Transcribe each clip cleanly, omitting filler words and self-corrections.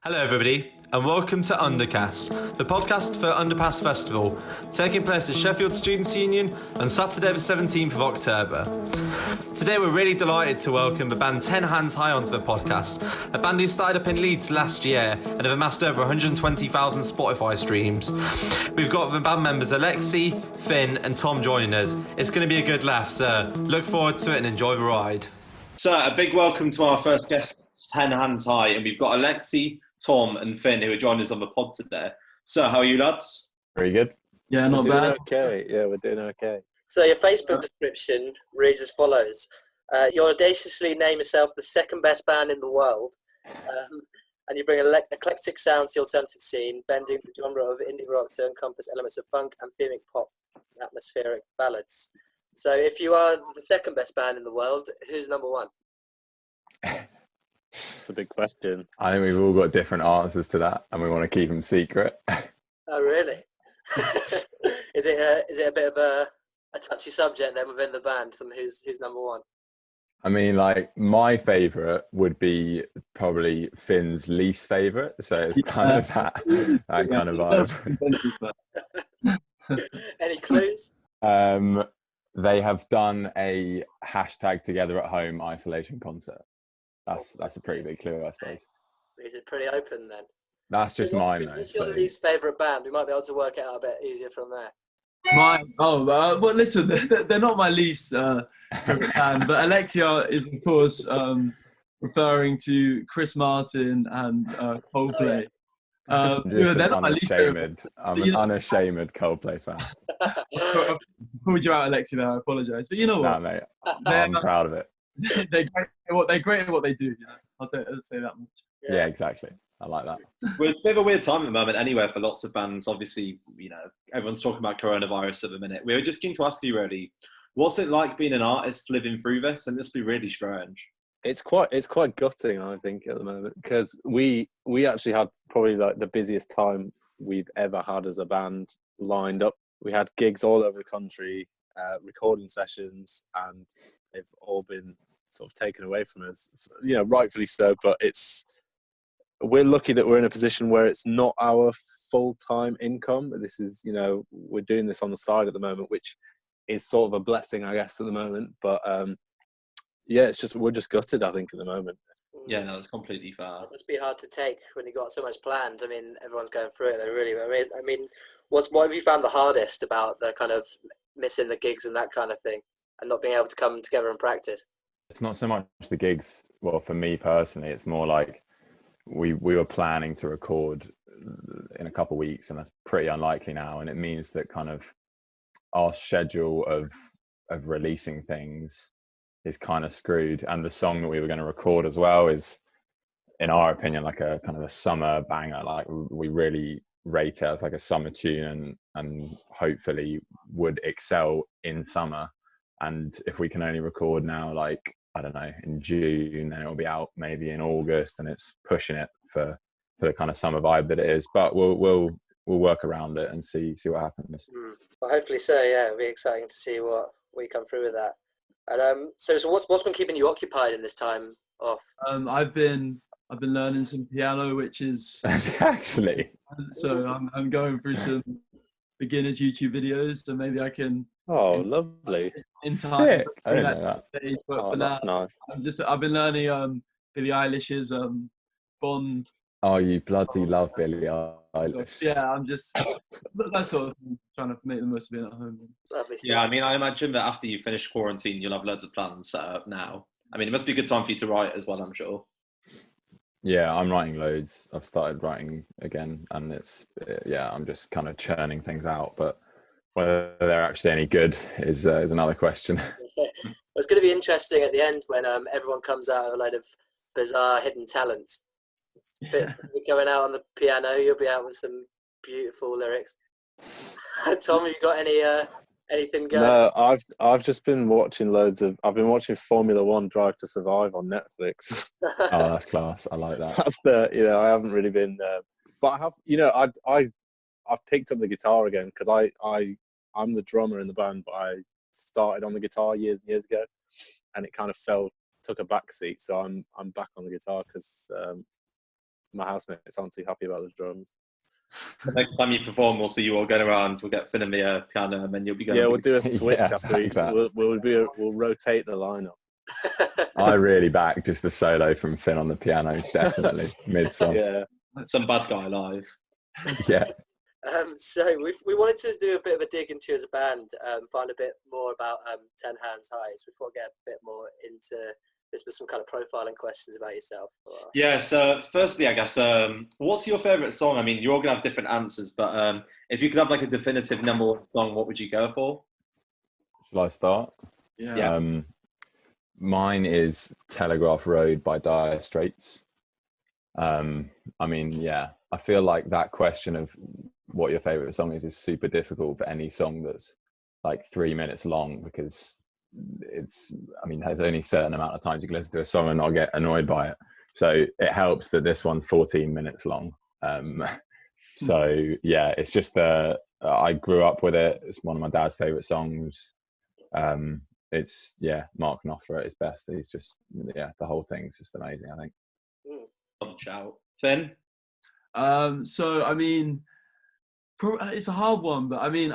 Hello everybody, and welcome to Undercast, the podcast for Underpass Festival, taking place at Sheffield Students' Union on Saturday the 17th of October. Today we're really delighted to welcome the band 10 Hands High onto the podcast, a band who started up in Leeds last year and have amassed over 120,000 Spotify streams. We've got the band members Alexi, Finn and Tom joining us. It's going to be a good laugh, so look forward to it and enjoy the ride. So a big welcome to our first guest, 10 Hands High, and we've got Alexi, Tom and Finn who are joining us on the pod today. So how are you lads? Very good. Yeah, not bad. Okay. Yeah, we're doing okay. So your Facebook description reads as follows. You audaciously name yourself the second best band in the world, and you bring eclectic sounds to the alternative scene, bending the genre of indie rock to encompass elements of funk, anthemic pop, and atmospheric ballads. So if you are the second best band in the world, who's number one? That's a big question. I think we've all got different answers to that, and we want to keep them secret. Oh, really? Is it a bit of a touchy subject then within the band? Who's number one? I mean, like, my favourite would be probably Finn's least favourite, so it's kind of that kind of vibe. Any clues? They have done a hashtag together at home isolation concert. That's a pretty big clue, I suppose. Is it pretty open then? That's just mine, though. What's your least favourite band? We might be able to work it out a bit easier from there. Well, listen, they're not my least favourite band, but Alexia is, of course, referring to Chris Martin and Coldplay. I'm an unashamed Coldplay fan. I pulled you out, Alexia, there. I apologise. But you know what? Nah, mate, I'm proud of it. They're great at what they do. You know? I'll say that much. Yeah, exactly. I like that. Well, it's a bit of a weird time at the moment anyway for lots of bands. Obviously, you know, everyone's talking about coronavirus at the minute. We were just keen to ask you, really, what's it like being an artist living through this? And this will be really strange. It's quite gutting, I think, at the moment, because we actually had probably like the busiest time we've ever had as a band lined up. We had gigs all over the country, recording sessions, and they've all been sort of taken away from us, you know, rightfully so. But we're lucky that we're in a position where it's not our full-time income. This is, you know, we're doing this on the side at the moment, which is sort of a blessing, I guess, at the moment. But yeah, we're just gutted, I think, at the moment. Yeah, no, it's completely fair. It must be hard to take when you've got so much planned. I mean, everyone's going through it, though, really. I mean, what have you found the hardest about the kind of missing the gigs and that kind of thing, and not being able to come together and practice? It's not so much the gigs. Well, for me personally, it's more like we were planning to record in a couple of weeks, and that's pretty unlikely now. And it means that kind of our schedule of releasing things is kind of screwed. And the song that we were going to record as well is, in our opinion, like a kind of a summer banger. Like, we really rate it as like a summer tune, and hopefully would excel in summer. And if we can only record now, like, I don't know, in June, then it'll be out maybe in August, and it's pushing it for the kind of summer vibe that it is. But we'll work around it and see what happens. Well, hopefully so. Yeah, it'll be exciting to see what we come through with that. And so what's been keeping you occupied in this time off? I've been learning some piano, which is actually. So I'm going through some beginners YouTube videos, so maybe I can. Oh, lovely! In time, sick. I didn't know that. Stage, but oh, for that's now, nice. I've been learning Billie Eilish's Bond. Oh, you bloody love Billie Eilish. So, yeah, I'm just that sort of thing, trying to make the most of being at home. Lovely stuff. Yeah, I mean, I imagine that after you finish quarantine, you'll have loads of plans set up now. I mean, it must be a good time for you to write as well, I'm sure. Yeah, I'm writing loads. I've started writing again, and I'm just kind of churning things out. But whether they're actually any good is another question. Well, it's going to be interesting at the end when everyone comes out with a load of bizarre hidden talents. You're going out on the piano, you'll be out with some beautiful lyrics. Tom, have you got anything going? No, I've just been watching I've been watching Formula One Drive to Survive on Netflix. Oh, that's class. I like that. I haven't really been, but I have, I've picked up the guitar again, because I'm the drummer in the band, but I started on the guitar years and years ago, and it kind of took a back seat. So I'm back on the guitar because my housemates aren't too happy about the drums. The next time you perform, we'll see you all going around. We'll get Finn and me a piano, and then you'll be going. Yeah, we'll do a switch Yeah, after each. that. We'll rotate the lineup. I really back just the solo from Finn on the piano, definitely mid song. Yeah. Some bad guy live. Yeah. So we wanted to do a bit of a dig into you as a band, find a bit more about 10 Hands High. So before we get a bit more into this, with some kind of profiling questions about yourself. Yeah, so firstly, I guess, what's your favourite song? I mean, you're all going to have different answers, but if you could have like a definitive number one song, what would you go for? Shall I start? Yeah. Mine is Telegraph Road by Dire Straits. I mean, yeah, I feel like that question of what your favourite song is super difficult for any song that's like 3 minutes long, because there's only a certain amount of times you can listen to a song and not get annoyed by it. So it helps that this one's 14 minutes long. So yeah, it's just I grew up with it. It's one of my dad's favourite songs. It's Mark Knopfler at his best. He's just the whole thing's just amazing, I think. Shout. Finn? So I mean, it's a hard one, but I mean,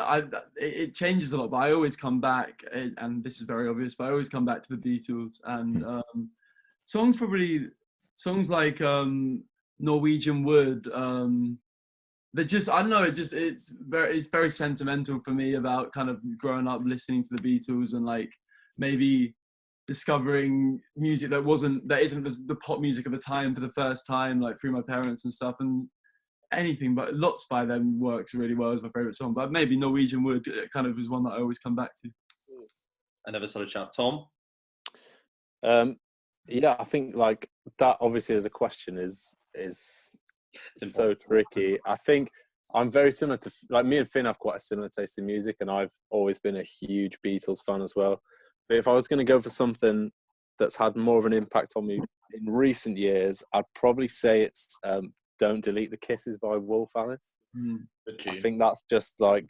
it changes a lot. But I always come back, and this is very obvious, but I always come back to the Beatles and songs like Norwegian Wood. They just, I don't know, it's very sentimental for me about kind of growing up listening to the Beatles and like maybe discovering music that isn't the pop music of the time for the first time, like through my parents and stuff, and anything but Lots by them works really well as my favourite song, but maybe Norwegian Wood kind of is one that I always come back to. I never saw a chat. Tom? Yeah, I think like that obviously as a question is so tricky. I think I'm very similar to, like, me and Finn have quite a similar taste in music, and I've always been a huge Beatles fan as well. But if I was going to go for something that's had more of an impact on me in recent years, I'd probably say it's Don't Delete the Kisses by Wolf Alice. I think that's just like,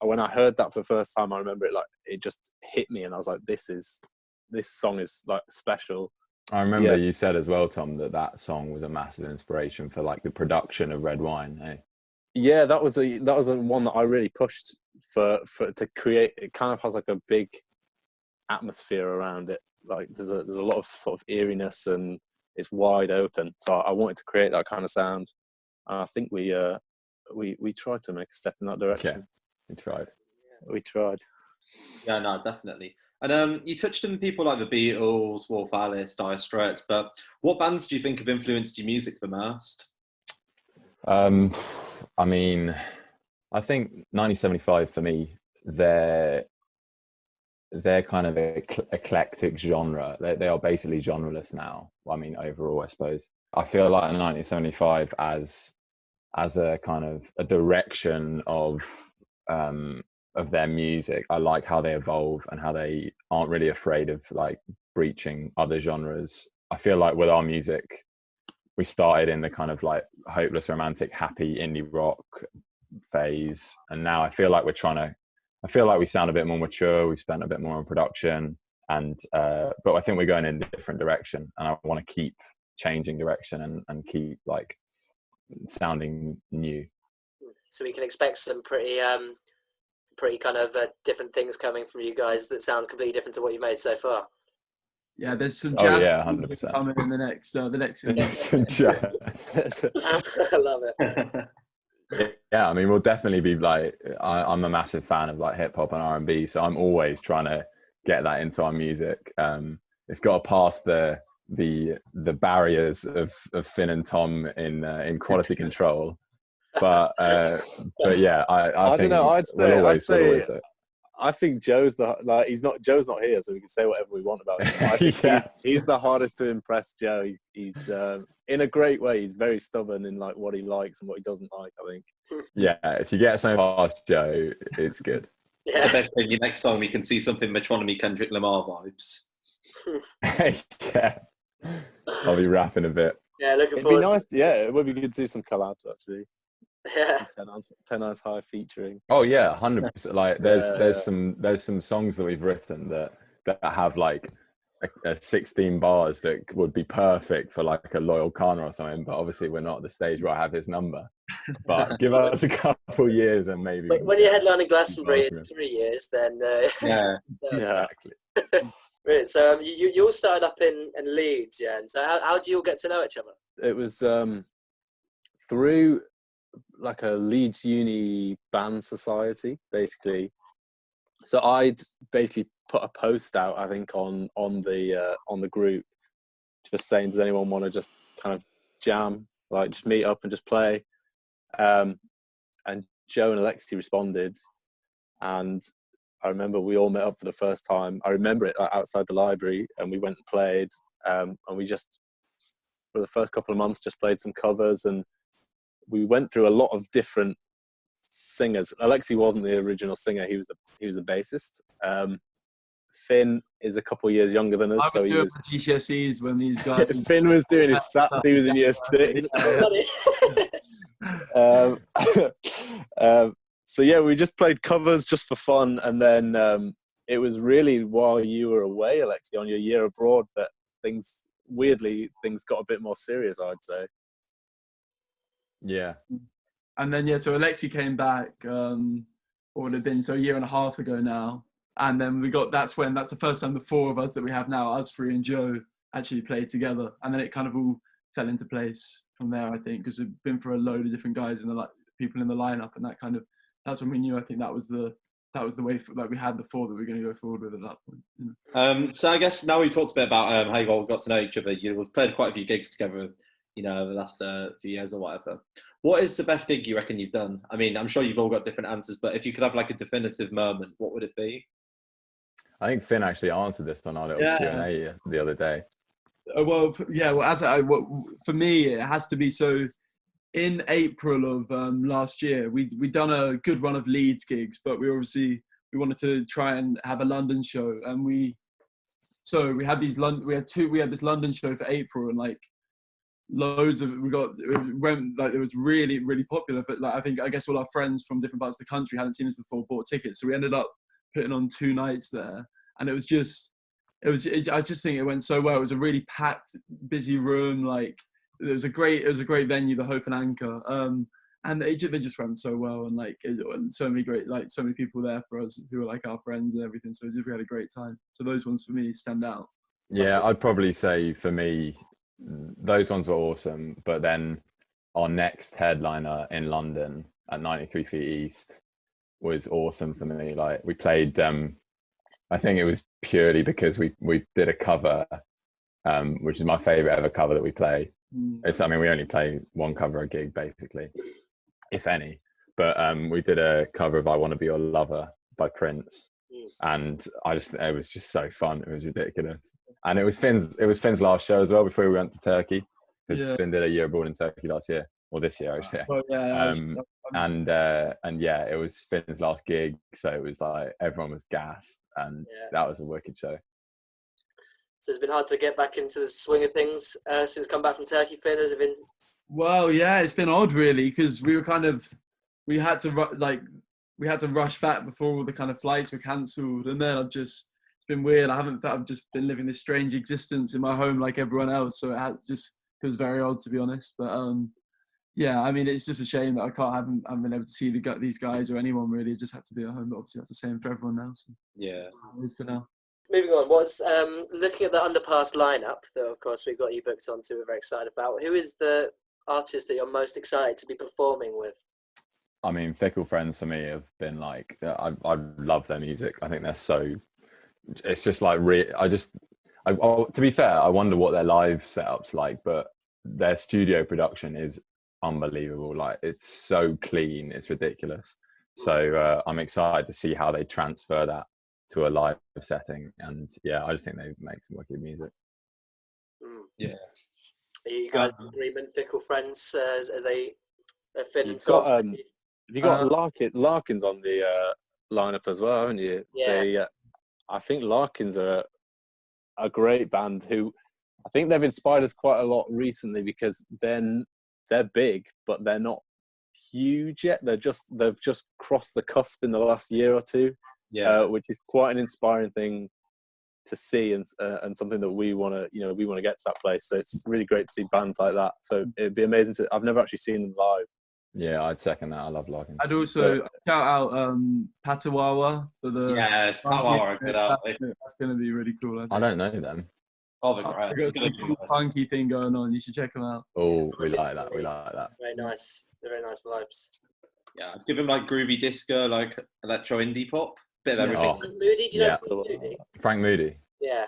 when I heard that for the first time, I remember it just hit me, and I was like, this song is like special. I remember you said as well, Tom, that song was a massive inspiration for like the production of Red Wine. Hey? Yeah, that was a one that I really pushed for to create. It kind of has like a big atmosphere around it. Like there's a lot of sort of eeriness, and it's wide open. So I wanted to create that kind of sound. And I think we tried to make a step in that direction. Yeah, we tried. Yeah, no, definitely. And you touched on people like the Beatles, Wolf Alice, Dire Straits, but what bands do you think have influenced your music the most? I mean, I think 1975 for me, they're kind of eclectic genre. They are basically genreless now. I mean, overall, I suppose. I feel like 1975 as a kind of a direction of their music. I like how they evolve and how they aren't really afraid of like breaching other genres. I feel like with our music, we started in the kind of like hopeless romantic, happy indie rock phase, and now I feel like we sound a bit more mature. We've spent a bit more on production, and but I think we're going in a different direction, and I want to keep changing direction and keep like sounding new. So we can expect some pretty kind of different things coming from you guys that sounds completely different to what you've made so far. Yeah, there's some jazz 100% coming in the next I love it. Yeah, I mean, we'll definitely be like, I'm a massive fan of like hip hop and R&B, so I'm always trying to get that into our music. It's got to pass the barriers of Finn and Tom in quality control. But yeah, I think don't know. we'll always I think Joe's not here, so we can say whatever we want about him. I think he's the hardest to impress. Joe, he's in a great way. He's very stubborn in like what he likes and what he doesn't like, I think. Yeah, if you get so past Joe, it's good. Yeah. The best thing, your next song we can see something Metronomy Kendrick Lamar vibes. Yeah, I'll be rapping a bit. Yeah, looking It'd forward. be nice. Yeah, it would be good to do some collabs actually. Yeah. 10 Hands High featuring. Oh yeah, 100%. Like there's some songs that we've written that have like a 16 bars that would be perfect for like a Loyal Kana or something. But obviously, we're not at the stage where I have his number. But give us a couple years and maybe. When you're headlining Glastonbury in 3 years, then Yeah. Exactly. Right, so you all started up in Leeds, yeah. And so how do you all get to know each other? It was through like a Leeds Uni band society, basically. So I'd basically put a post out, I think, on the group, just saying, does anyone want to just kind of jam, like just meet up and just play? And Joe and Alexi responded, and I remember we all met up for the first time. I remember it outside the library, and we went and played, and we just, for the first couple of months, just played some covers, and we went through a lot of different singers. Alexi wasn't the original singer; he was the bassist. Finn is a couple of years younger than us, I was so he doing was. my GCSEs when these guys. Finn was doing his stats. He was in year 6. So yeah, we just played covers just for fun, and then it was really while you were away, Alexi, on your year abroad, that things got a bit more serious, I'd say. Yeah. And then so Alexi came back, what would have been, so a year and a half ago now. And then that's the first time the 4 of us that we have now, us 3 and Joe, actually played together. And then it kind of all fell into place from there, I think, because we've been for a load of different guys and people in the lineup, and that's when we knew. I think that was the way we had the 4 that we were going to go forward with at that point. You know? So I guess now we've talked a bit about how you all got to know each other. We've played quite a few gigs together, over the last few years or whatever. What is the best gig you reckon you've done? I mean, I'm sure you've all got different answers, but if you could have like a definitive moment, what would it be? I think Finn actually answered this on our little Q&A the other day. For me, it has to be so. In April of last year, we'd done a good run of Leeds gigs, but we wanted to try and have a London show, and we had this London show for April, and like loads of it was really, really popular. But I guess all our friends from different parts of the country hadn't seen us before, bought tickets, so we ended up putting on 2 nights there, and I just think it went so well. It was a really packed, busy room. Like it was a great venue, the Hope and Anchor, and they just went so well, and so many people there for us who were like our friends and everything. So we had a great time. So those ones for me stand out. Yeah, I'd probably say for me, those ones were awesome. But then our next headliner in London at 93 Feet East was awesome for me. Like we played, I think it was purely because we did a cover, which is my favorite ever cover that we play. We only play one cover a gig basically, if any. But we did a cover of "I Want to Be Your Lover" by Prince, and it was just so fun. It was ridiculous, and it was Finn's last show as well before we went to Turkey, because Finn did a year abroad in Turkey last year, or this year actually. It was Finn's last gig, so it was like everyone was gassed, and that was a wicked show. So it's been hard to get back into the swing of things since come back from Turkey. Finn, has it been? Well, yeah, it's been odd really, because we had to rush back before all the kind of flights were cancelled, and then it's been weird. I've just been living this strange existence in my home like everyone else, so it just feels very odd, to be honest. But it's just a shame that I haven't been able to see these guys or anyone really. It just had to be at home, but obviously that's the same for everyone now. So that's how it is for now. Moving on, looking at the Underpass lineup that, of course, we've got you booked onto, we're very excited about. Who is the artist that you're most excited to be performing with? I mean, Fickle Friends for me have been like, I love their music. I think they're so, it's just like, to be fair, I wonder what their live setup's like, but their studio production is unbelievable. Like it's so clean, it's ridiculous. So I'm excited to see how they transfer that to a live setting, and I just think they make some wicked music. Are you guys in agreement? Fickle Friends, are they Finn and Tom? Tom? You got Larkins on the lineup as well, haven't you? Yeah. I think Larkins are a great band who I think they've inspired us quite a lot recently, because then they're big, but they're not huge yet. They've just crossed the cusp in the last year or two, which is quite an inspiring thing to see, and something that we want to get to that place. So it's really great to see bands like that. So it'd be amazing to. I've never actually seen them live. Yeah, I'd second that. I love Larkins. I'd also shout out Patawawa for the. Yeah, it's Patawawa. That's going to be really cool. I don't know them. Oh, they're great. They've got a cool funky thing going on. You should check them out. Oh, we like that. We like that. Very nice. They're very nice vibes. Yeah, I'd give them like groovy disco, like electro indie pop, bit of everything. Oh. Frank Moody, do you know Frank Moody? Frank Moody. Yeah.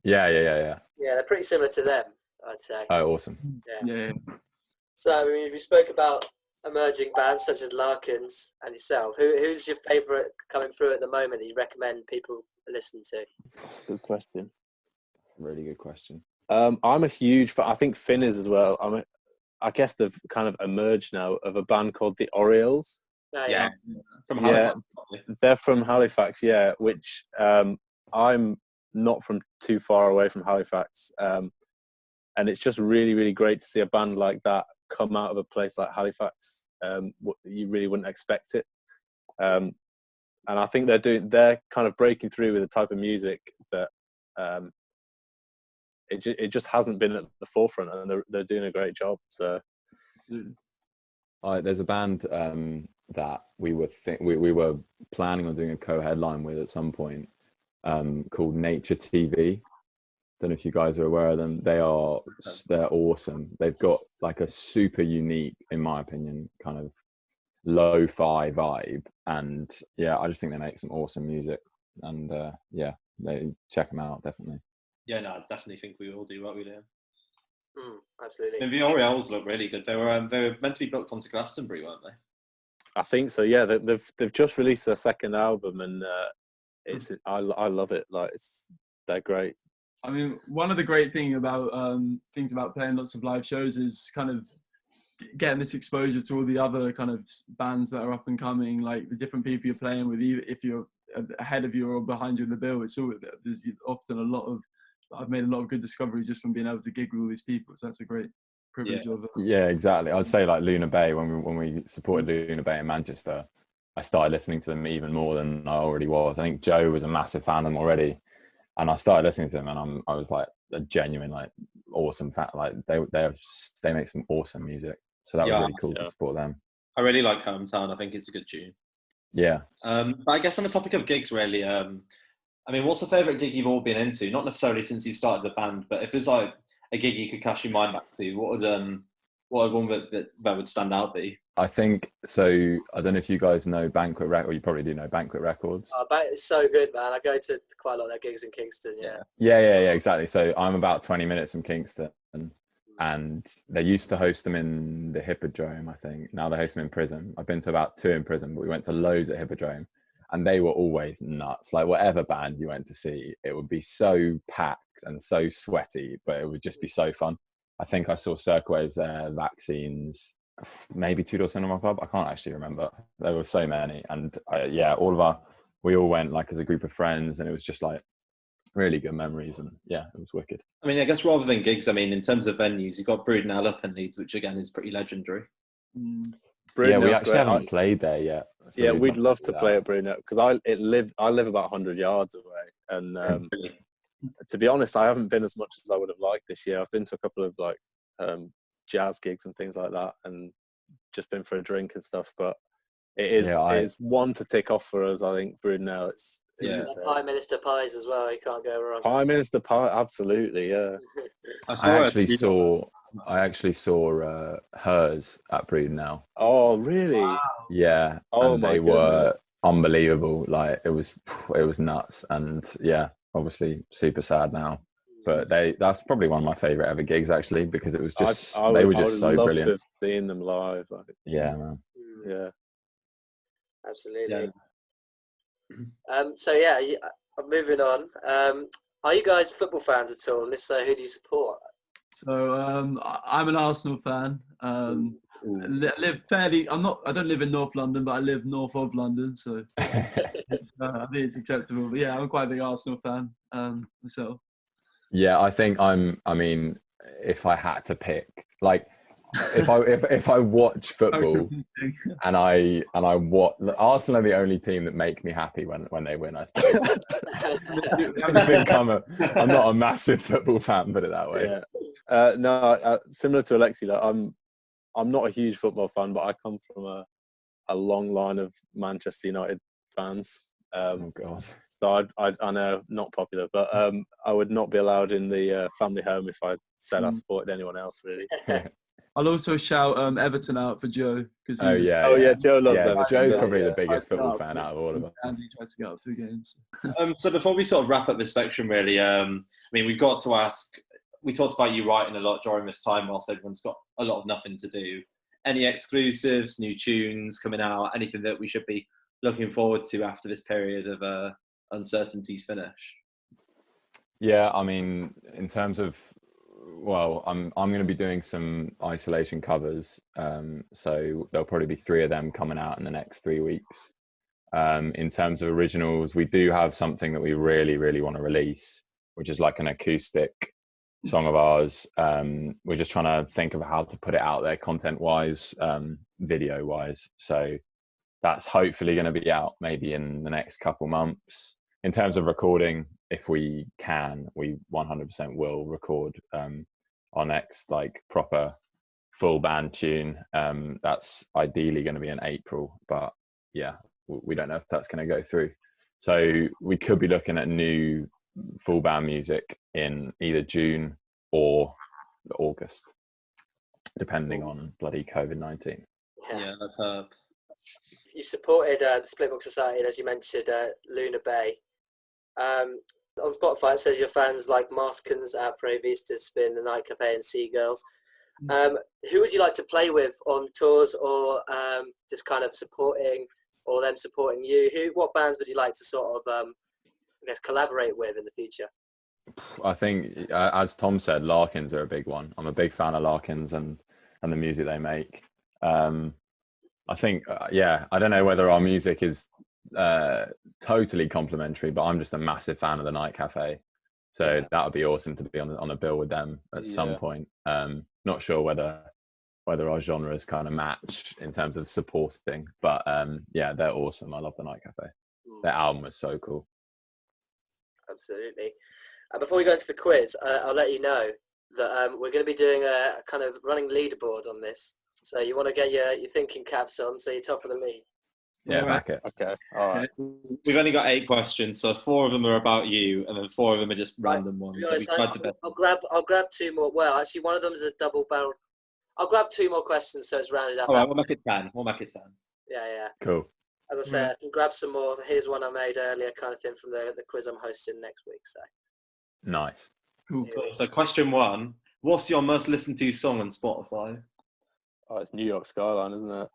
Yeah. Yeah, they're pretty similar to them, I'd say. Oh, awesome. Yeah. So I mean, we spoke about emerging bands such as Larkins and yourself. Who's your favourite coming through at the moment that you recommend people listen to? That's a good question. Really good question. I'm a huge fan. I think Finn is as well. I guess they've kind of emerged now of a band called the Orioles. Oh, Yeah, from Halifax. They're from Halifax. Yeah, which I'm not from too far away from Halifax, and it's just really, really great to see a band like that come out of a place like Halifax. You really wouldn't expect it, and I think they're kind of breaking through with a type of music that it just hasn't been at the forefront, and they're doing a great job. So There's a band that we were planning on doing a co-headline with at some point, called Nature TV. Don't know if you guys are aware of them. They're awesome. They've got like a super unique, in my opinion, kind of lo-fi vibe, and I just think they make some awesome music, and they check them out definitely. Yeah, no, I definitely think we all do what we do. Absolutely. And the Orioles look really good. They were meant to be booked onto Glastonbury, weren't they? I think so. Yeah, they've just released their second album, and I love it. Like they're great. I mean, one of the great things about playing lots of live shows is kind of getting this exposure to all the other kind of bands that are up and coming, like the different people you're playing with, even if you're ahead of you or behind you in the bill. There's often I've made a lot of good discoveries just from being able to gig with all these people. So that's a great privilege of it. Yeah, exactly. I'd say like Luna Bay, when we supported Luna Bay in Manchester, I started listening to them even more than I already was. I think Joe was a massive fan of them already, and I started listening to them, and I was like a genuine, like, awesome fan. Like they make some awesome music. So that was really cool to support them. I really like Hometown. I think it's a good tune. Yeah. But I guess on the topic of gigs, really, I mean, what's the favourite gig you've all been into? Not necessarily since you started the band, but if there's like a gig you could cast your mind back to, what would one that would stand out be? I think so. I don't know if you guys know Banquet Records, or you probably do know Banquet Records. Oh, it's so good, man. I go to quite a lot of their gigs in Kingston. Yeah, exactly. So I'm about 20 minutes from Kingston, and they used to host them in the Hippodrome, I think. Now they host them in Prism. I've been to about 2 in Prism, but we went to loads at Hippodrome, and they were always nuts. Like whatever band you went to see, it would be so packed and so sweaty, but it would just be so fun. I think I saw Circlewaves there, Vaccines, maybe Two Door Cinema Club. I can't actually remember. There were so many, and we all went like as a group of friends, and it was just like really good memories, and it was wicked. I mean, I guess rather than gigs, I mean, in terms of venues, you've got Broodnell up in Leeds, which again is pretty legendary. We actually haven't played there yet. So we'd love to play at Brunel, because I live about 100 yards away, and to be honest, I haven't been as much as I would have liked this year. I've been to a couple of like jazz gigs and things like that, and just been for a drink and stuff. But it is one to tick off for us. I think Brunel. It's Prime Minister pies as well. You can't go wrong. Prime Minister pie, absolutely, yeah. I actually saw hers at Brunel. Oh, really? Wow. Yeah. Oh, and they were unbelievable. Like it was nuts, and obviously super sad now. But that's probably one of my favourite ever gigs, actually, because it was just they were just so brilliant. To have seen them live. Yeah, man. Yeah. Absolutely. Moving on. Are you guys football fans at all? And if so, who do you support? So I'm an Arsenal fan. I don't live in North London, but I live north of London, so I think it's acceptable. But I'm quite a big Arsenal fan myself. Yeah, I think I mean, if I had to pick, like, if I watch football and I watch, Arsenal are the only team that make me happy when they win. I suppose. I think I'm not a massive football fan, put it that way. Yeah. No, similar to Alexi, like, I'm not a huge football fan, but I come from a long line of Manchester United fans. Oh God. So I know, not popular, but I would not be allowed in the family home if I said I supported anyone else, really. I'll also shout Everton out for Joe because Oh yeah. Oh yeah, Joe loves Everton. Joe's probably the Yeah. biggest football fan out of all of us. Andy tried to get up 2 games. So before we sort of wrap up this section, really, I mean, we've got to ask. We talked about you writing a lot during this time, whilst everyone's got a lot of nothing to do. Any exclusives, new tunes coming out? Anything that we should be looking forward to after this period of uncertainty's finish? Yeah, I mean, in terms of, well, I'm going to be doing some isolation covers, so there'll probably be 3 of them coming out in the next 3 weeks. In terms of originals, we do have something that we really, really want to release, which is like an acoustic song of ours. We're just trying to think of how to put it out there, content-wise, video-wise. So that's hopefully going to be out maybe in the next couple months. In terms of recording, if we can, we 100% will record our next like proper full band tune. That's ideally going to be in April, but yeah, we don't know if that's going to go through. So we could be looking at new full band music in either June or August, depending on bloody COVID-19. Yeah, that's up. You supported Splitbook Society, as you mentioned, Luna Bay. On Spotify, it says your fans like Maskins, Apre, Vista Spin, The Night Cafe, and Seagulls. Who would you like to play with on tours, or just kind of supporting, or them supporting you? What bands would you like to sort of, I guess, collaborate with in the future? I think, as Tom said, Larkins are a big one. I'm a big fan of Larkins and the music they make. I think, I don't know whether our music is totally complimentary, but I'm just a massive fan of the Night Cafe. So that would be awesome to be on a bill with them at some point. Not sure whether our genres kind of match in terms of supporting, but they're awesome. I love the Night Cafe. Their album was so cool. Absolutely. And before we go into the quiz, I'll let you know that we're going to be doing a kind of running leaderboard on this. So you want to get your thinking caps on, so you're top of the league. Yeah, back it. Okay, all right. We've only got 8 questions, so 4 of them are about you, and then 4 of them are just random ones. To be honest, I'll grab 2 more. Well, actually, one of them is a double barrel. I'll grab 2 more questions, so it's rounded up. All right, we'll make it 10. Yeah. Cool. As I say, I can grab some more. Here's one I made earlier, kind of thing, from the quiz I'm hosting next week. So nice. Cool. So question 1: what's your most listened to song on Spotify? Oh, it's New York Skyline, isn't it?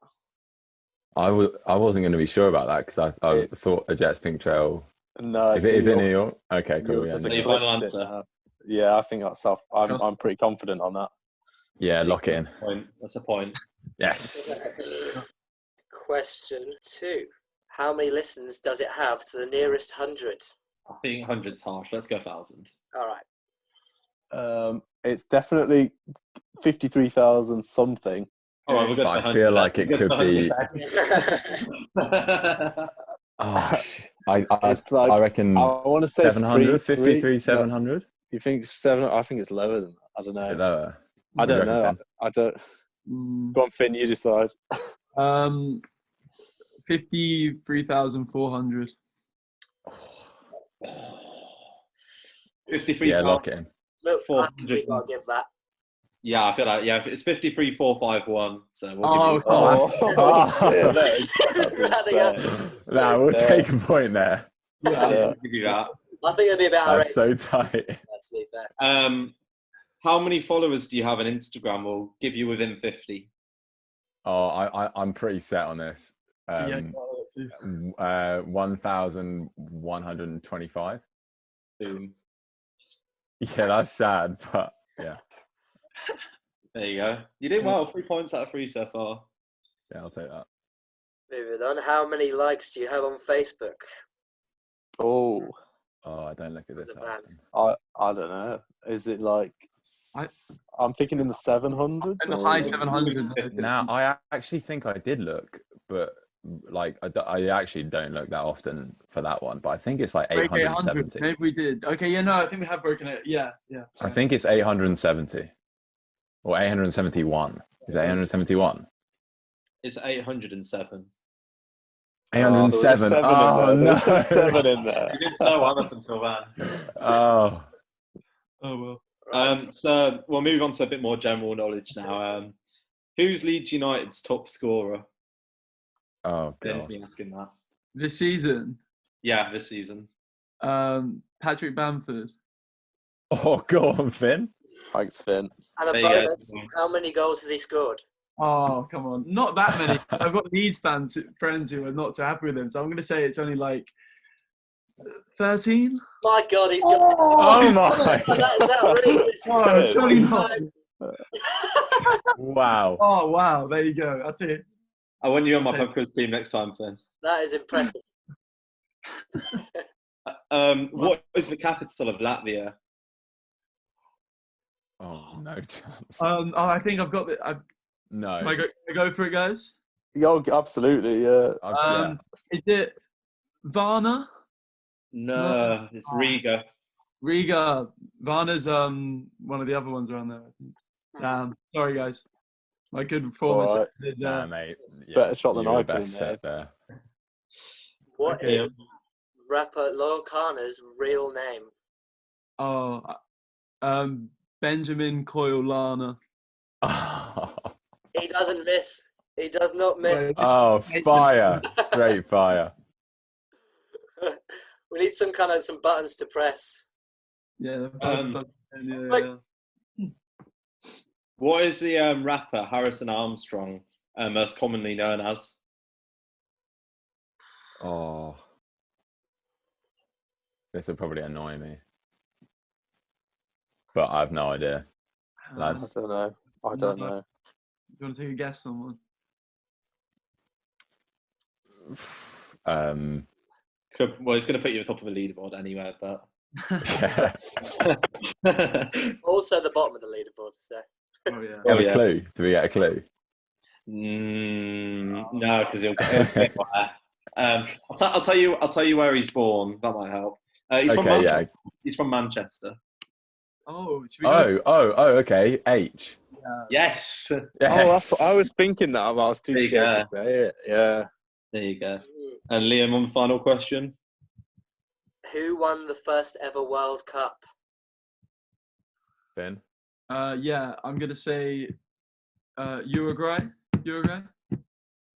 I wasn't going to be sure about that because I thought A Jet's Pink Trail. No, is it New York? Okay, cool. Yeah, your final answer. Yeah, I think that's off. I'm pretty confident on that. Yeah, lock it in. That's a point. Yes. Question 2: how many listens does it have to the nearest 100? I think 100's harsh. Let's go 1,000. All right. It's definitely 53,000 something. All right, we'll go to I 100. feel like it could be. I reckon. I want to say 700, 53, 700. You think 7? I think it's lower than that. I don't know. Is it lower? I don't know. I don't. Go on, Finn. You decide. 53,400. 53. Yeah, lock it in. Look, I think we got to give that. Yeah, I feel like it's 53,451. So we'll take a point there. We'll give you that. I think it'd be about outrageous. That's so tight. To be fair. How many followers do you have on Instagram? We'll give you within 50. Oh, I'm pretty set on this. 1,125. Boom. Yeah, that's sad, but yeah. There you go. You did well. 3 points out of 3 so far. Yeah, I'll take that. Moving on. How many likes do you have on Facebook? Oh, I don't look at this. I don't know. Is it like I'm thinking in the 700s. In the high 700s. Now, I actually think I did look, but like I actually don't look that often for that one. But I think it's like 870. Maybe we did. Okay, yeah, no, I think we have broken it. Yeah. I think it's 870 or 871. Is it 871? It's 807. 807. Oh, no. There's 7 in there. You didn't know one up until then. Oh. Oh well. So we'll move on to a bit more general knowledge now. Who's Leeds United's top scorer? Oh, Ben's God. been asking that. This season, Yeah, this season. Patrick Bamford. Oh, go on, Finn. Thanks, Finn. And a There you go. bonus, how many goals has he scored? Oh, come on. Not that many. I've got Leeds friends who are not so happy with him, so I'm going to say it's only like 13. My God, he's got. Oh, my. That is Oh, outrageous. 29. Wow. Oh, wow. There you go. That's it. I want you on my pub quiz team next time, Finn. That is impressive. What is the capital of Latvia? Oh, no chance. I think I've got it. No. Can I go for it, guys? Yo, absolutely, yeah. Yeah. Is it Varna? No, it's Riga. Riga. Varna's one of the other ones around there, I think. Sorry, guys. My good performance. All right. Nah, mate. Yeah, Better shot than you were I could have best set there. What Okay. is rapper Lil Kana's real name? Oh, Benjamin Coyle-Lana. He doesn't miss. He does not miss. Oh, fire. Straight fire. We need some buttons to press. Yeah. Like- What is the rapper Harrison Armstrong most commonly known as? Oh. This will probably annoy me. But I have no idea. I Lads. don't know. I don't know. Do you want to take a guess on one? Well, it's going to put you at the top of the leaderboard anyway, but... Yeah. Also the bottom of the leaderboard. So. Oh, yeah. Have a yeah. clue? Do we get a clue? No, because he'll get I'll tell you where he's born. That might help. He's from Okay, Manchester. yeah. He's from Manchester. Oh, should we go? Okay. H. Yes. Oh, that's what I was thinking that, but I was too There you scared to say it. Yeah. There you go. And Liam, one final question. Who won the first ever World Cup? Finn. Yeah, I'm going to say Uruguay. Uruguay?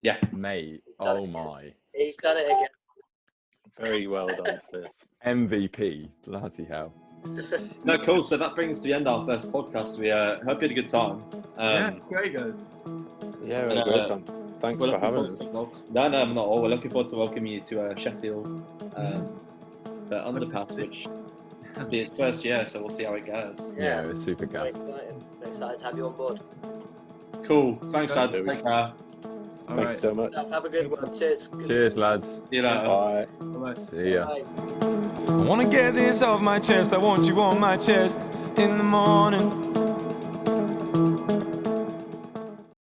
Yeah. Mate. Oh, my. He's done it again. Very well done, Finn. MVP. Bloody hell. No, cool. So that brings to the end our first podcast. We hope you had a good time. Yeah, great, guys. Yeah, we had a great time. Thanks for having us. No, not at all. We're looking forward to welcoming you to Sheffield for Underpass, which will be its first year, so we'll see how it goes. Yeah, it was super Very good. exciting. Very excited to have you on board. Cool. Thanks, lads. Thank you. Take care. All Thank right. you so much. Have a good one. Cheers. Good Cheers, lads. See you later. Bye. Bye-bye. See ya. Bye. I wanna get this off my chest. I want you on my chest in the morning.